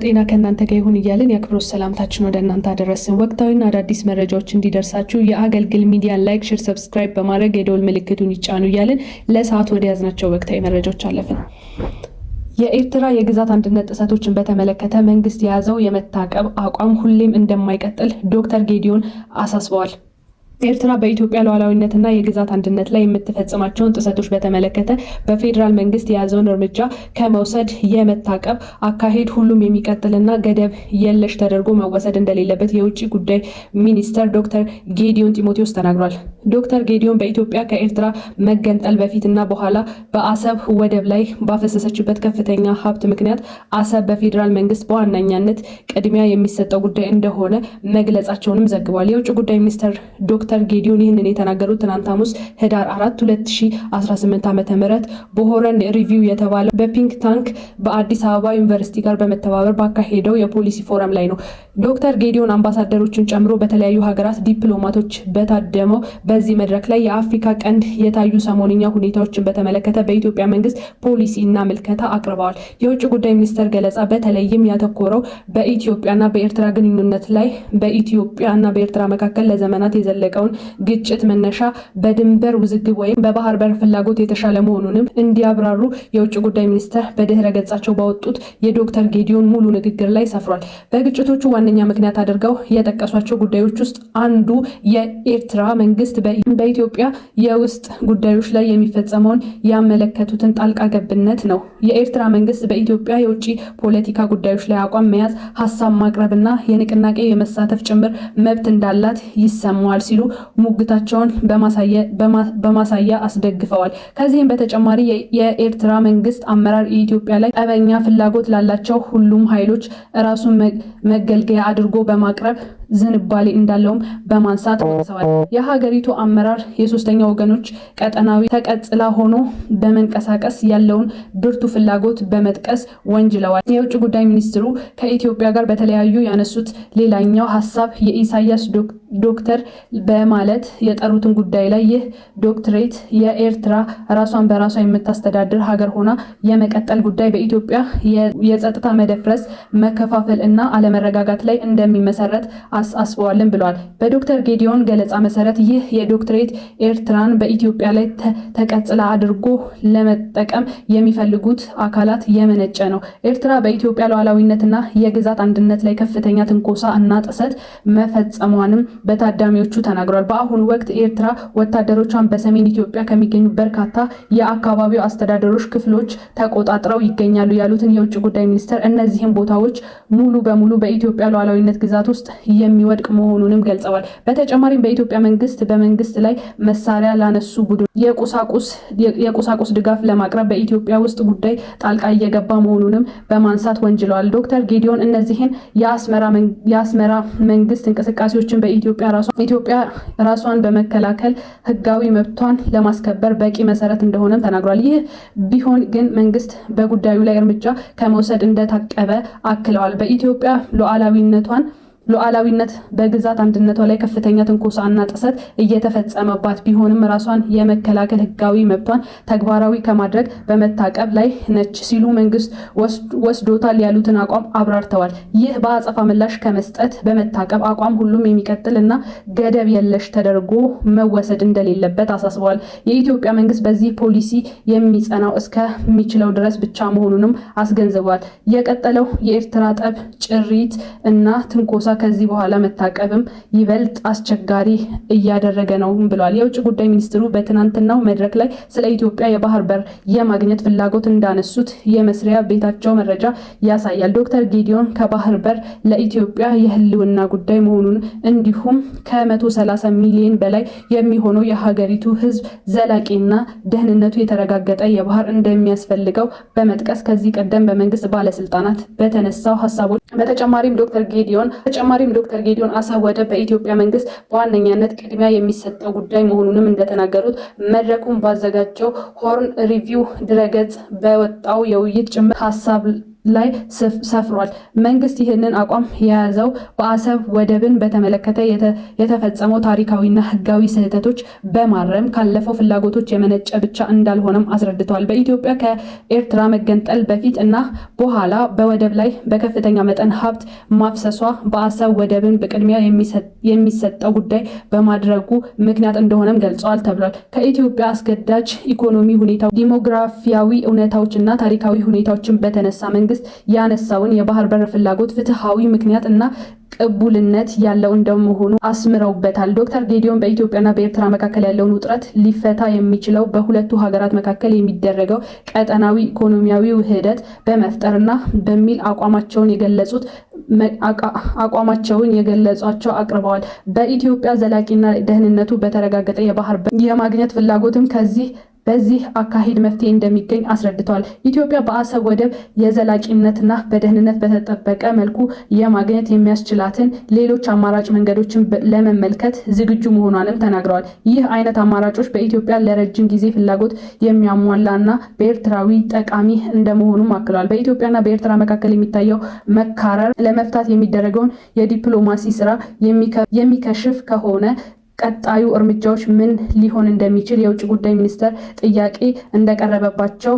ጤና ከእናንተ ጋር ይሁን እያልን የአክብሮት ሰላምታችን ወደ እናንተ አደረስን። ወቅታዊና አዳዲስ መረጃዎች እንዲደርሳችሁ የአገልግል ሚዲያን ላይክ፣ ሼር፣ ሰብስክራይብ በማድረግ የደወል ምልክቱን ይጫኑ እያልን ለሰዓት ወደ ያዝናቸው ወቅታዊ መረጃዎች አለፍን። የኤርትራ የግዛት አንድነት ጥሰቶችን በተመለከተ መንግስት የያዘው የመታቀብ አቋም ሁሌም እንደማይቀጥል ዶክተር ጌዲዮን አሳስበዋል። ኤርትራ በኢትዮጵያ ሉዓላዊነትና የግዛት አንድነት ላይ የምትፈጽማቸውን ጥሰቶች በተመለከተ በፌዴራል መንግስት የያዘውን እርምጃ ከመውሰድ የመታቀብ አካሄድ ሁሉም የሚቀጥልና ገደብ የለሽ ተደርጎ መወሰድ እንደሌለበት የውጭ ጉዳይ ሚኒስተር ዶክተር ጌዲዮን ጢሞቴዎስ ተናግሯል። ዶክተር ጌዲዮን በኢትዮጵያ ከኤርትራ መገንጠል በፊትና በኋላ በአሰብ ወደብ ላይ ባፈሰሰችበት ከፍተኛ ሀብት ምክንያት አሰብ በፌዴራል መንግስት በዋነኛነት ቅድሚያ የሚሰጠው ጉዳይ እንደሆነ መግለጻቸውንም ዘግቧል። የውጭ ጉዳይ ሚኒስተር ዶክተር ጌዲዮን ይህንን የተናገሩት ትናንት ሐሙስ ህዳር 4 2018 ዓ.ም በሆረን ሪቪው የተባለ በፒንክ ታንክ በአዲስ አበባ ዩኒቨርሲቲ ጋር በመተባበር ባካሄደው የፖሊሲ ፎረም ላይ ነው። ዶክተር ጌዲዮን አምባሳደሮችን ጨምሮ በተለያዩ ሀገራት ዲፕሎማቶች በታደመው በዚህ መድረክ ላይ የአፍሪካ ቀንድ የታዩ ሰሞንኛ ሁኔታዎችን በተመለከተ በኢትዮጵያ መንግስት ፖሊሲ እና ምልከታ አቅርበዋል። የውጭ ጉዳይ ሚኒስተር ገለጻ በተለይም ያተኮረው በኢትዮጵያና በኤርትራ ግንኙነት ላይ በኢትዮጵያና በኤርትራ መካከል ለዘመናት የዘለቀውን ግጭት መነሻ በድንበር ውዝግብ ወይም በባህር በር ፍላጎት የተሻለ መሆኑንም እንዲያብራሩ የውጭ ጉዳይ ሚኒስተር በድህረ ገጻቸው ባወጡት የዶክተር ጌዲዮን ሙሉ ንግግር ላይ ሰፍሯል። በግጭቶቹ ዋነኛ ምክንያት አድርገው የጠቀሷቸው ጉዳዮች ውስጥ አንዱ የኤርትራ መንግስት በኢትዮጵያ የውስጥ ጉዳዮች ላይ የሚፈጸመውን ያመለከቱትን ጣልቃ ገብነት ነው። የኤርትራ መንግስት በኢትዮጵያ የውጭ ፖለቲካ ጉዳዮች ላይ አቋም መያዝ፣ ሀሳብ ማቅረብና የንቅናቄ የመሳተፍ ጭምር መብት እንዳላት ይሰማዋል ሲሉ ሙግታቸውን በማሳያ አስደግፈዋል። ከዚህም በተጨማሪ የኤርትራ መንግስት አመራር የኢትዮጵያ ላይ ጠበኛ ፍላጎት ላላቸው ሁሉም ኃይሎች ራሱን መገልገያ አድርጎ በማቅረብ ዝንባሌ እንዳለውም በማንሳት ወቅሰዋል። የሀገሪቱ አመራር የሶስተኛ ወገኖች ቀጠናዊ ተቀጽላ ሆኖ በመንቀሳቀስ ያለውን ብርቱ ፍላጎት በመጥቀስ ወንጅለዋል። የውጭ ጉዳይ ሚኒስትሩ ከኢትዮጵያ ጋር በተለያዩ ያነሱት ሌላኛው ሀሳብ የኢሳያስ ዶክተር በማለት የጠሩትን ጉዳይ ላይ ይህ ዶክትሬት የኤርትራ ራሷን በራሷ የምታስተዳድር ሀገር ሆና የመቀጠል ጉዳይ በኢትዮጵያ የጸጥታ መደፍረስ፣ መከፋፈል እና አለመረጋጋት ላይ እንደሚመሰረት አስበዋልን ብለዋል። በዶክተር ጌዲዮን ገለጻ መሰረት ይህ የዶክትሬት ኤርትራን በኢትዮጵያ ላይ ተቀጽላ አድርጎ ለመጠቀም የሚፈልጉት አካላት የመነጨ ነው። ኤርትራ በኢትዮጵያ ሉዓላዊነትና የግዛት አንድነት ላይ ከፍተኛ ትንኮሳ እና ጥሰት መፈጸሟንም በታዳሚዎቹ ተናግሯል። በአሁኑ ወቅት ኤርትራ ወታደሮቿን በሰሜን ኢትዮጵያ ከሚገኙ በርካታ የአካባቢው አስተዳደሮች ክፍሎች ተቆጣጥረው ይገኛሉ ያሉትን የውጭ ጉዳይ ሚኒስትር እነዚህም ቦታዎች ሙሉ በሙሉ በኢትዮጵያ ሉዓላዊነት ግዛት ውስጥ የሚወድቅ መሆኑንም ገልጸዋል። በተጨማሪም በኢትዮጵያ መንግስት ላይ መሳሪያ ላነሱ ቡድን የቁሳቁስ ድጋፍ ለማቅረብ በኢትዮጵያ ውስጥ ጉዳይ ጣልቃ እየገባ መሆኑንም በማንሳት ወንጅለዋል። ዶክተር ጌዲዮን እነዚህን የአስመራ መንግስት እንቅስቃሴዎችን ኢትዮጵያ ራሷን በመከላከል ህጋዊ መብቷን ለማስከበር በቂ መሰረት እንደሆነም ተናግሯል። ይህ ቢሆን ግን መንግስት በጉዳዩ ላይ እርምጃ ከመውሰድ እንደታቀበ አክለዋል። በኢትዮጵያ ሉዓላዊነት በግዛት አንድነቷ ላይ ከፍተኛ ትንኮሳ እና ጥሰት እየተፈጸመባት ቢሆንም ራሷን የመከላከል ህጋዊ መብቷን ተግባራዊ ከማድረግ በመታቀብ ላይ ነች ሲሉ መንግስት ወስዶታል ያሉትን አቋም አብራርተዋል። ይህ በአጸፋ ምላሽ ከመስጠት በመታቀብ አቋም ሁሉም የሚቀጥል እና ገደብ የለሽ ተደርጎ መወሰድ እንደሌለበት አሳስበዋል። የኢትዮጵያ መንግስት በዚህ ፖሊሲ የሚጸናው እስከሚችለው ድረስ ብቻ መሆኑንም አስገንዝበዋል። የቀጠለው የኤርትራ ጠብ፣ ጭሪት እና ትንኮሳ ከዚህ በኋላ መታቀብም ይበልጥ አስቸጋሪ እያደረገ ነው ብለዋል። የውጭ ጉዳይ ሚኒስትሩ በትናንትናው መድረክ ላይ ስለ ኢትዮጵያ የባህር በር የማግኘት ፍላጎት እንዳነሱት የመስሪያ ቤታቸው መረጃ ያሳያል። ዶክተር ጌዲዮን ከባህር በር ለኢትዮጵያ የህልውና ጉዳይ መሆኑን እንዲሁም ከ130 ሚሊዮን በላይ የሚሆነው የሀገሪቱ ህዝብ ዘላቂና ደህንነቱ የተረጋገጠ የባህር እንደሚያስፈልገው በመጥቀስ ከዚህ ቀደም በመንግስት ባለስልጣናት በተነሳው ሀሳቦች በተጨማሪም ዶክተር ጌዲዮን አሰብ ወደብ በኢትዮጵያ መንግስት በዋነኛነት ቅድሚያ የሚሰጠው ጉዳይ መሆኑንም እንደተናገሩት መድረኩን ባዘጋጀው ሆርን ሪቪው ድረገጽ በወጣው የውይይት ጭምር ላይ ሰፍሯል። መንግስት ይህንን አቋም የያዘው በአሰብ ወደብን በተመለከተ የተፈጸመው ታሪካዊና ህጋዊ ስህተቶች በማረም ካለፈው ፍላጎቶች የመነጨ ብቻ እንዳልሆነም አስረድተዋል። በኢትዮጵያ ከኤርትራ መገንጠል በፊት እና በኋላ በወደብ ላይ በከፍተኛ መጠን ሀብት ማፍሰሷ በአሰብ ወደብን በቅድሚያ የሚሰጠው ጉዳይ በማድረጉ ምክንያት እንደሆነም ገልጸዋል ተብሏል። ከኢትዮጵያ አስገዳጅ ኢኮኖሚ ሁኔታ፣ ዲሞግራፊያዊ እውነታዎችና ታሪካዊ ሁኔታዎችን በተነሳ መንግስት ያነሳውን የባህር በር ፍላጎት ፍትሃዊ ምክንያት እና ቅቡልነት ያለው እንደመሆኑ አስምረውበታል። ዶክተር ጌዲዮን በኢትዮጵያና በኤርትራ መካከል ያለውን ውጥረት ሊፈታ የሚችለው በሁለቱ ሀገራት መካከል የሚደረገው ቀጠናዊ ኢኮኖሚያዊ ውህደት በመፍጠርና በሚል አቋማቸውን የገለጿቸው አቅርበዋል። በኢትዮጵያ ዘላቂና ደህንነቱ በተረጋገጠ የባህር በር የማግኘት ፍላጎትም በዚህ አካሄድ መፍትሄ እንደሚገኝ አስረድተዋል። ኢትዮጵያ በአሰብ ወደብ የዘላቂነትና በደህንነት በተጠበቀ መልኩ የማግኘት የሚያስችላትን ሌሎች አማራጭ መንገዶችን ለመመልከት ዝግጁ መሆኗንም ተናግረዋል። ይህ አይነት አማራጮች በኢትዮጵያ ለረጅም ጊዜ ፍላጎት የሚያሟላና በኤርትራዊ ጠቃሚ እንደመሆኑም አክለዋል። በኢትዮጵያና በኤርትራ መካከል የሚታየው መካረር ለመፍታት የሚደረገውን የዲፕሎማሲ ስራ የሚከሽፍ ከሆነ ቀጣዩ እርምጃዎች ምን ሊሆን እንደሚችል የውጭ ጉዳይ ሚኒስቴር ጥያቄ እንደቀረበባቸው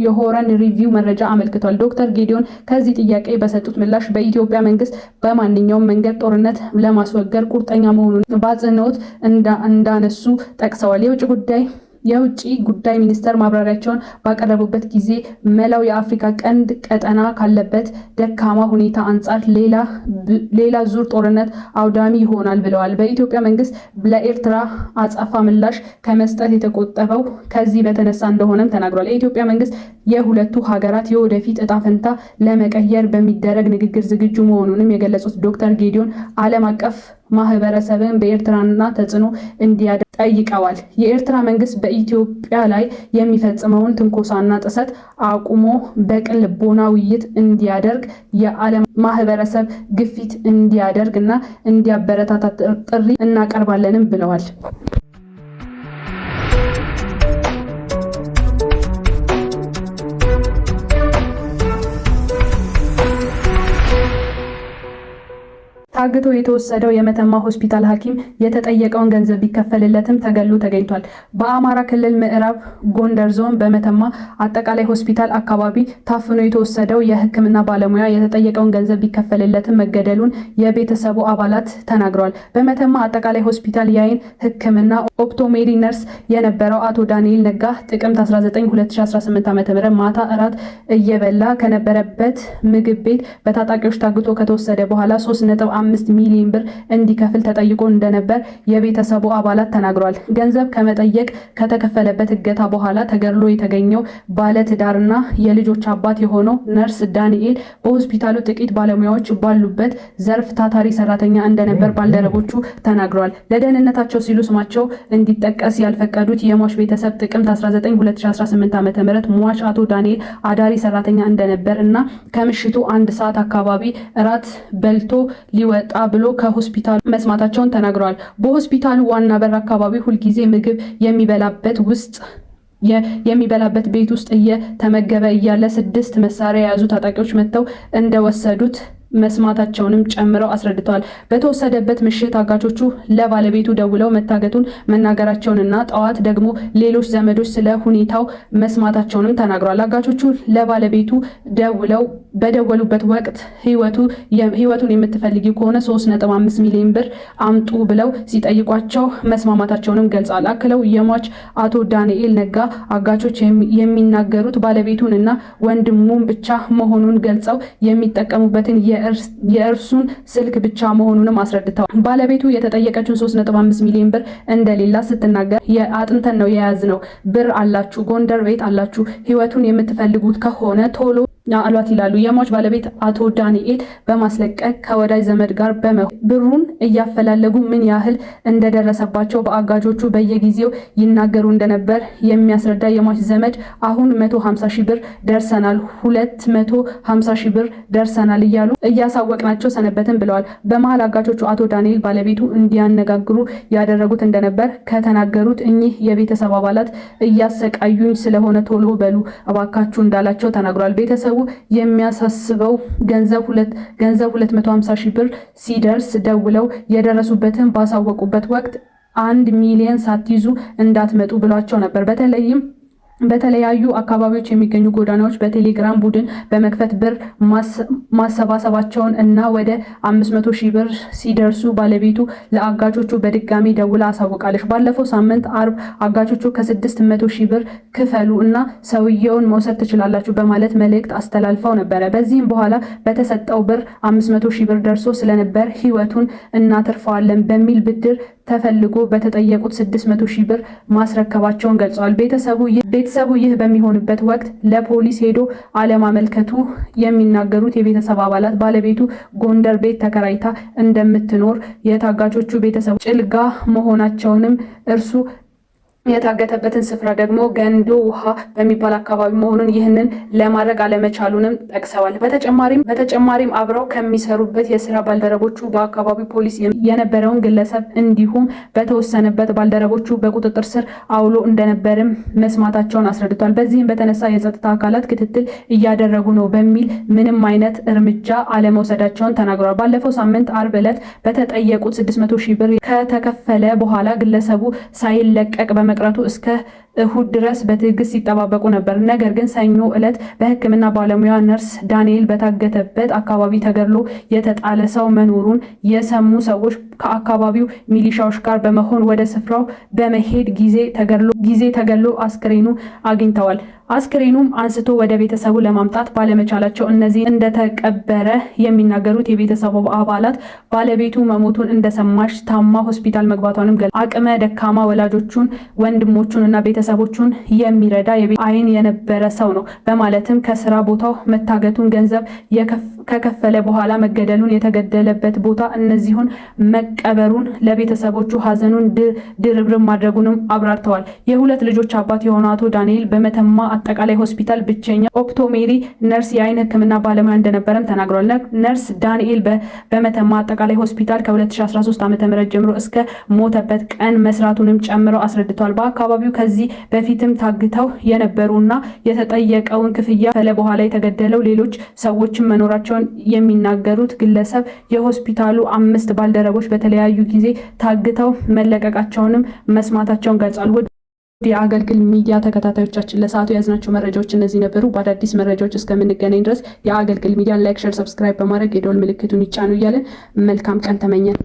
የሆረን ሪቪው መረጃ አመልክቷል። ዶክተር ጌዲዮን ከዚህ ጥያቄ በሰጡት ምላሽ በኢትዮጵያ መንግስት በማንኛውም መንገድ ጦርነት ለማስወገድ ቁርጠኛ መሆኑን በአጽንኦት እንዳነሱ ጠቅሰዋል። የውጭ ጉዳይ ሚኒስተር ማብራሪያቸውን ባቀረቡበት ጊዜ መላው የአፍሪካ ቀንድ ቀጠና ካለበት ደካማ ሁኔታ አንጻር ሌላ ዙር ጦርነት አውዳሚ ይሆናል ብለዋል። በኢትዮጵያ መንግስት ለኤርትራ አጸፋ ምላሽ ከመስጠት የተቆጠበው ከዚህ በተነሳ እንደሆነም ተናግሯል። የኢትዮጵያ መንግስት የሁለቱ ሀገራት የወደፊት እጣ ፈንታ ለመቀየር በሚደረግ ንግግር ዝግጁ መሆኑንም የገለጹት ዶክተር ጌዲዮን ዓለም አቀፍ ማህበረሰብን በኤርትራና ተጽዕኖ እንዲያደርግ ጠይቀዋል። የኤርትራ መንግስት በኢትዮጵያ ላይ የሚፈጽመውን ትንኮሳና ጥሰት አቁሞ በቅን ልቦና ውይይት እንዲያደርግ የዓለም ማህበረሰብ ግፊት እንዲያደርግ እና እንዲያበረታታ ጥሪ እናቀርባለንም ብለዋል። ታግቶ የተወሰደው የመተማ ሆስፒታል ሐኪም የተጠየቀውን ገንዘብ ቢከፈልለትም ተገሎ ተገኝቷል። በአማራ ክልል ምዕራብ ጎንደር ዞን በመተማ አጠቃላይ ሆስፒታል አካባቢ ታፍኖ የተወሰደው የሕክምና ባለሙያ የተጠየቀውን ገንዘብ ቢከፈልለትም መገደሉን የቤተሰቡ አባላት ተናግረዋል። በመተማ አጠቃላይ ሆስፒታል የዓይን ሕክምና ኦፕቶሜትሪ ነርስ የነበረው አቶ ዳንኤል ነጋ ጥቅምት 19 2018 ዓ.ም ማታ እራት እየበላ ከነበረበት ምግብ ቤት በታጣቂዎች ታግቶ ከተወሰደ በኋላ 3.5 ሚሊዮን ብር እንዲከፍል ተጠይቆ እንደነበር የቤተሰቡ አባላት ተናግረዋል። ገንዘብ ከመጠየቅ ከተከፈለበት እገታ በኋላ ተገድሎ የተገኘው ባለትዳርና የልጆች አባት የሆነው ነርስ ዳንኤል በሆስፒታሉ ጥቂት ባለሙያዎች ባሉበት ዘርፍ ታታሪ ሰራተኛ እንደነበር ባልደረቦቹ ተናግረዋል። ለደህንነታቸው ሲሉ ስማቸው እንዲጠቀስ ያልፈቀዱት የሟች ቤተሰብ ጥቅምት 19 2018 ዓ.ም ሟች አቶ ዳንኤል አዳሪ ሰራተኛ እንደነበር እና ከምሽቱ 1 ሰዓት አካባቢ እራት በልቶ ሊወጣ ብሎ ከሆስፒታሉ መስማታቸውን ተናግረዋል። በሆስፒታሉ ዋና በር አካባቢ ሁልጊዜ ምግብ የሚበላበት ቤት ውስጥ እየተመገበ እያለ 6 መሳሪያ የያዙ ታጣቂዎች መጥተው እንደወሰዱት መስማታቸውንም ጨምረው አስረድተዋል። በተወሰደበት ምሽት አጋቾቹ ለባለቤቱ ደውለው መታገቱን መናገራቸውንና ጠዋት ደግሞ ሌሎች ዘመዶች ስለ ሁኔታው መስማታቸውንም ተናግረዋል። አጋቾቹ ለባለቤቱ በደወሉበት ወቅት ህይወቱን የምትፈልጊው ከሆነ 3.5 ሚሊዮን ብር አምጡ ብለው ሲጠይቋቸው መስማማታቸውንም ገልጸዋል። አክለው የሟች አቶ ዳንኤል ነጋ አጋቾች የሚናገሩት ባለቤቱንና ወንድሙን ብቻ መሆኑን ገልጸው የሚጠቀሙበትን የእርሱን ስልክ ብቻ መሆኑንም አስረድተዋል። ባለቤቱ የተጠየቀችውን 3.5 ሚሊዮን ብር እንደሌላ ስትናገር የአጥንተን ነው የያዝነው፣ ብር አላችሁ፣ ጎንደር ቤት አላችሁ፣ ህይወቱን የምትፈልጉት ከሆነ ቶሎ አሏት ይላሉ። የሟች ባለቤት አቶ ዳንኤል በማስለቀቅ ከወዳጅ ዘመድ ጋር ብሩን እያፈላለጉ ምን ያህል እንደደረሰባቸው በአጋጆቹ በየጊዜው ይናገሩ እንደነበር የሚያስረዳ የሟች ዘመድ አሁን 150 ሺህ ብር ደርሰናል፣ 250 ሺህ ብር ደርሰናል እያሉ እያሳወቅናቸው ሰነበትን ብለዋል። በመሃል አጋቾቹ አቶ ዳንኤል ባለቤቱ እንዲያነጋግሩ ያደረጉት እንደነበር ከተናገሩት እኚህ የቤተሰብ አባላት እያሰቃዩኝ ስለሆነ ቶሎ በሉ እባካችሁ እንዳላቸው ተናግሯል። ቤተሰቡ ቤተሰቡ የሚያሳስበው ገንዘብ 250 ሺህ ብር ሲደርስ ደውለው የደረሱበትን ባሳወቁበት ወቅት 1 ሚሊዮን ሳትይዙ እንዳትመጡ ብሏቸው ነበር። በተለያዩ አካባቢዎች የሚገኙ ጎዳናዎች በቴሌግራም ቡድን በመክፈት ብር ማሰባሰባቸውን እና ወደ 500 ሺህ ብር ሲደርሱ ባለቤቱ ለአጋቾቹ በድጋሚ ደውላ አሳውቃለች። ባለፈው ሳምንት አርብ አጋቾቹ ከ600 ሺህ ብር ክፈሉ እና ሰውየውን መውሰድ ትችላላችሁ በማለት መልእክት አስተላልፈው ነበረ። በዚህም በኋላ በተሰጠው ብር 500 ሺህ ብር ደርሶ ስለነበር ህይወቱን እናተርፈዋለን በሚል ብድር ተፈልጎ በተጠየቁት 600 ሺህ ብር ማስረከባቸውን ገልጸዋል። ቤተሰቡ ይህ በሚሆንበት ወቅት ለፖሊስ ሄዶ አለማመልከቱ የሚናገሩት የቤተሰብ አባላት ባለቤቱ ጎንደር ቤት ተከራይታ እንደምትኖር የታጋቾቹ ቤተሰብ ጭልጋ መሆናቸውንም እርሱ የታገተበትን ስፍራ ደግሞ ገንዶ ውሃ በሚባል አካባቢ መሆኑን ይህንን ለማድረግ አለመቻሉንም ጠቅሰዋል። በተጨማሪም አብረው ከሚሰሩበት የስራ ባልደረቦቹ በአካባቢው ፖሊስ የነበረውን ግለሰብ እንዲሁም በተወሰነበት ባልደረቦቹ በቁጥጥር ስር አውሎ እንደነበርም መስማታቸውን አስረድቷል። በዚህም በተነሳ የጸጥታ አካላት ክትትል እያደረጉ ነው በሚል ምንም አይነት እርምጃ አለመውሰዳቸውን ተናግረዋል። ባለፈው ሳምንት አርብ ዕለት በተጠየቁት 600 ሺህ ብር ከተከፈለ በኋላ ግለሰቡ ሳይለቀቅ በመቅረቱ እስከ እሁድ ድረስ በትዕግስት ሲጠባበቁ ነበር። ነገር ግን ሰኞ ዕለት በሕክምና ባለሙያ ነርስ ዳንኤል በታገተበት አካባቢ ተገድሎ የተጣለ ሰው መኖሩን የሰሙ ሰዎች ከአካባቢው ሚሊሻዎች ጋር በመሆን ወደ ስፍራው በመሄድ ጊዜ ተገድሎ አስክሬኑ አግኝተዋል። አስክሬኑም አንስቶ ወደ ቤተሰቡ ለማምጣት ባለመቻላቸው እነዚህ እንደተቀበረ የሚናገሩት የቤተሰቡ አባላት ባለቤቱ መሞቱን እንደሰማች ታማ ሆስፒታል መግባቷንም አቅመ ደካማ ወላጆቹን፣ ወንድሞቹን እና ቤተሰቦቹን የሚረዳ አይን የነበረ ሰው ነው በማለትም ከስራ ቦታው መታገቱን ገንዘብ ከከፈለ በኋላ መገደሉን የተገደለበት ቦታ እነዚሁን መቀበሩን ለቤተሰቦቹ ሀዘኑን ድርብርብ ማድረጉንም አብራርተዋል። የሁለት ልጆች አባት የሆነው አቶ ዳንኤል በመተማ አጠቃላይ ሆስፒታል ብቸኛ ኦፕቶሜሪ ነርስ የአይን ሕክምና ባለሙያ እንደነበረም ተናግሯል። ነርስ ዳንኤል በመተማ አጠቃላይ ሆስፒታል ከ2013 ዓ.ም ጀምሮ እስከ ሞተበት ቀን መስራቱንም ጨምረው አስረድተዋል። በአካባቢው ከዚህ በፊትም ታግተው የነበሩና የተጠየቀውን ክፍያ ከፈለ በኋላ የተገደለው ሌሎች ሰዎችም መኖራቸውን የሚናገሩት ግለሰብ የሆስፒታሉ 5 ባልደረቦች በተለያዩ ጊዜ ታግተው መለቀቃቸውንም መስማታቸውን ገልጿል። የአገልግል ሚዲያ ተከታታዮቻችን ለሰዓቱ ያዝናቸው መረጃዎች እነዚህ ነበሩ። በአዳዲስ መረጃዎች እስከምንገናኝ ድረስ የአገልግል ሚዲያ ላይክ፣ ሼር፣ ሰብስክራይብ በማድረግ የደወል ምልክቱን ይጫኑ እያለን መልካም ቀን ተመኘን።